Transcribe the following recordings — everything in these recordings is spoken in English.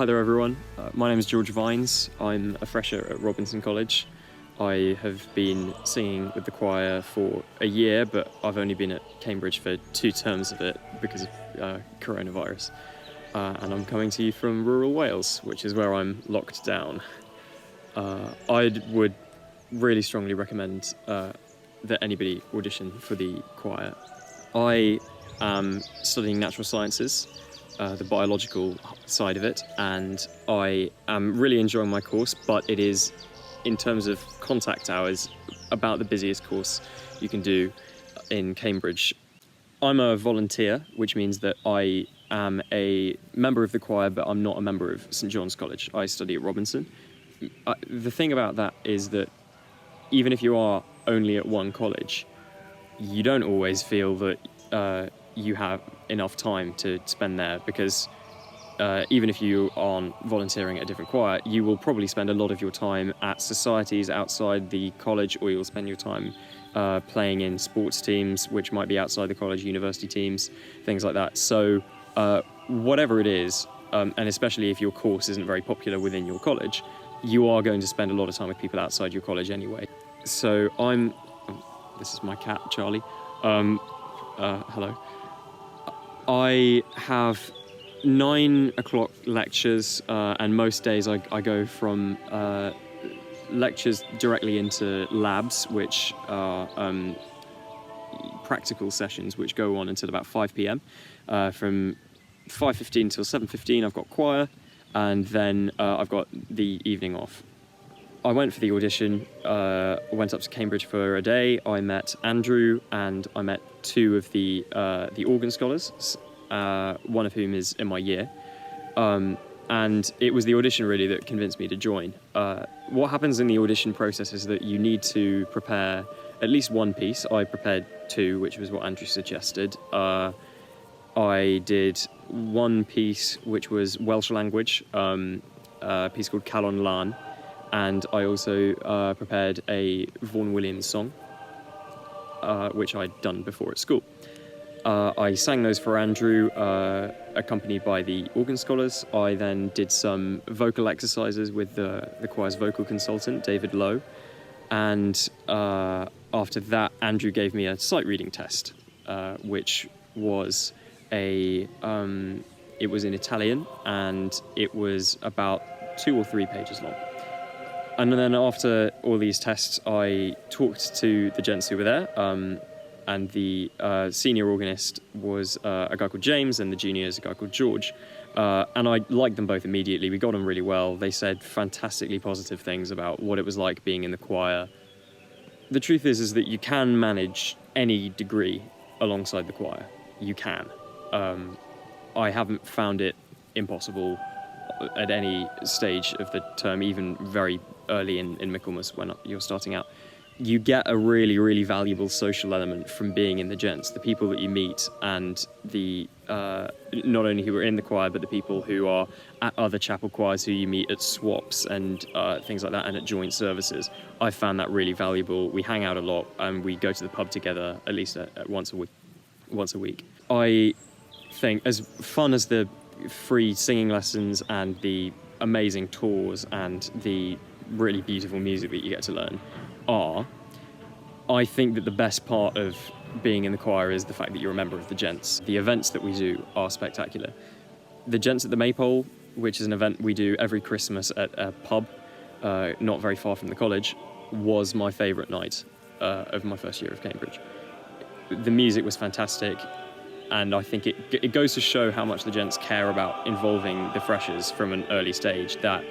Hi there everyone, my name is George Vines. I'm a fresher at Robinson College. I have been singing with the choir for a year, but I've only been at Cambridge for 2 terms of it because of coronavirus. And I'm coming to you from rural Wales, which is where I'm locked down. I would really strongly recommend that anybody audition for the choir. I am studying natural sciences, the biological side of it, and I am really enjoying my course, but it is, in terms of contact hours, about the busiest course you can do in Cambridge. I'm a volunteer, which means that I am a member of the choir, but I'm not a member of St John's College. I study at Robinson. The thing about that is that even if you are only at one college, you don't always feel that you have enough time to spend there, because even if you aren't volunteering at a different choir, you will probably spend a lot of your time at societies outside the college, or you'll spend your time playing in sports teams, which might be outside the college, university teams, things like that. So whatever it is, and especially if your course isn't very popular within your college, you are going to spend a lot of time with people outside your college anyway. So this is my cat, Charlie. Hello. I have 9 o'clock lectures, and most days I go from lectures directly into labs, which are practical sessions which go on until about 5 p.m. From 5:15 till 7:15 I've got choir, and then I've got the evening off. I went for the audition, went up to Cambridge for a day. I met Andrew, and I met 2 of the organ scholars, one of whom is in my year. And it was the audition really that convinced me to join. What happens in the audition process is that you need to prepare at least one piece. I prepared 2, which was what Andrew suggested. I did one piece which was Welsh language, a piece called Calon Lan, and I also prepared a Vaughan Williams song, which I'd done before at school. I sang those for Andrew, accompanied by the organ scholars. I then did some vocal exercises with the choir's vocal consultant, David Lowe. And after that, Andrew gave me a sight reading test, which was it was in Italian, and it was about 2 or 3 pages long. And then after all these tests, I talked to the gents who were there, and the senior organist was a guy called James, and the junior is a guy called George. And I liked them both immediately. We got on really well. They said fantastically positive things about what it was like being in the choir. The truth is that you can manage any degree alongside the choir. You can. I haven't found it impossible at any stage of the term, even very early in Michaelmas when you're starting out. You get a really, really valuable social element from being in the gents, the people that you meet, and the not only who are in the choir, but the people who are at other chapel choirs who you meet at swaps and things like that, and at joint services. I found that really valuable. We hang out a lot, and we go to the pub together at least once a week. I think, as fun as the free singing lessons and the amazing tours and the really beautiful music that you get to learn are, I think that the best part of being in the choir is the fact that you're a member of the gents. The events that we do are spectacular. The Gents at the Maypole, which is an event we do every Christmas at a pub not very far from the college, was my favourite night of my first year of Cambridge. The music was fantastic, and I think it goes to show how much the gents care about involving the freshers from an early stage, that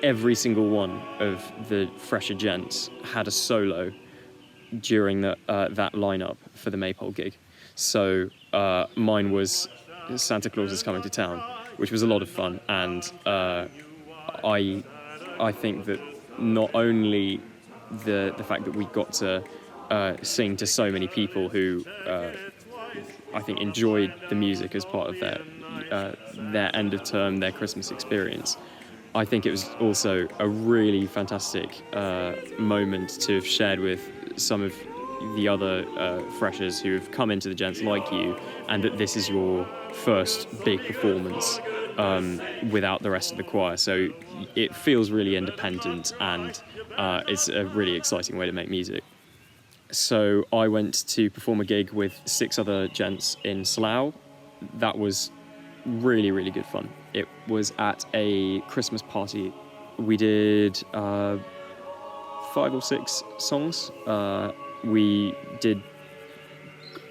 every single one of the fresher gents had a solo during that lineup for the Maypole gig. So mine was Santa Claus is Coming to Town, which was a lot of fun, and I think that not only the fact that we got to sing to so many people who I think enjoyed the music as part of their end of term, their Christmas experience. I think it was also a really fantastic moment to have shared with some of the other freshers who have come into the gents like you, and that this is your first big performance without the rest of the choir. So it feels really independent, and it's a really exciting way to make music. So I went to perform a gig with 6 other gents in Slough. That was really, really good fun. It was at a Christmas party. We did 5 or 6 songs. We did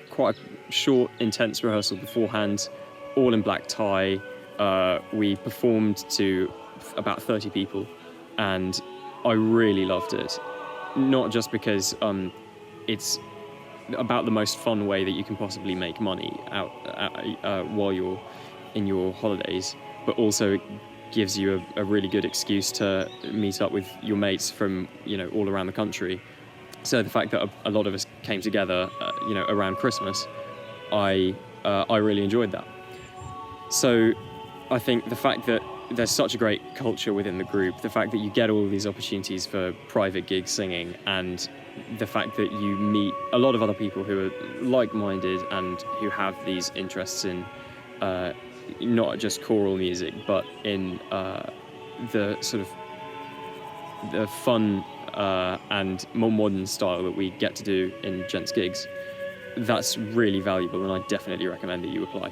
quite a short, intense rehearsal beforehand, all in black tie. We performed to about 30 people, and I really loved it. Not just because it's about the most fun way that you can possibly make money out while you're in your holidays, but also it gives you a really good excuse to meet up with your mates from all around the country. So the fact that a lot of us came together around Christmas, I really enjoyed that. So I think the fact that there's such a great culture within the group, the fact that you get all these opportunities for private gig singing, and the fact that you meet a lot of other people who are like-minded and who have these interests in not just choral music, but in the sort of the fun and more modern style that we get to do in gents gigs, that's really valuable, and I definitely recommend that you apply.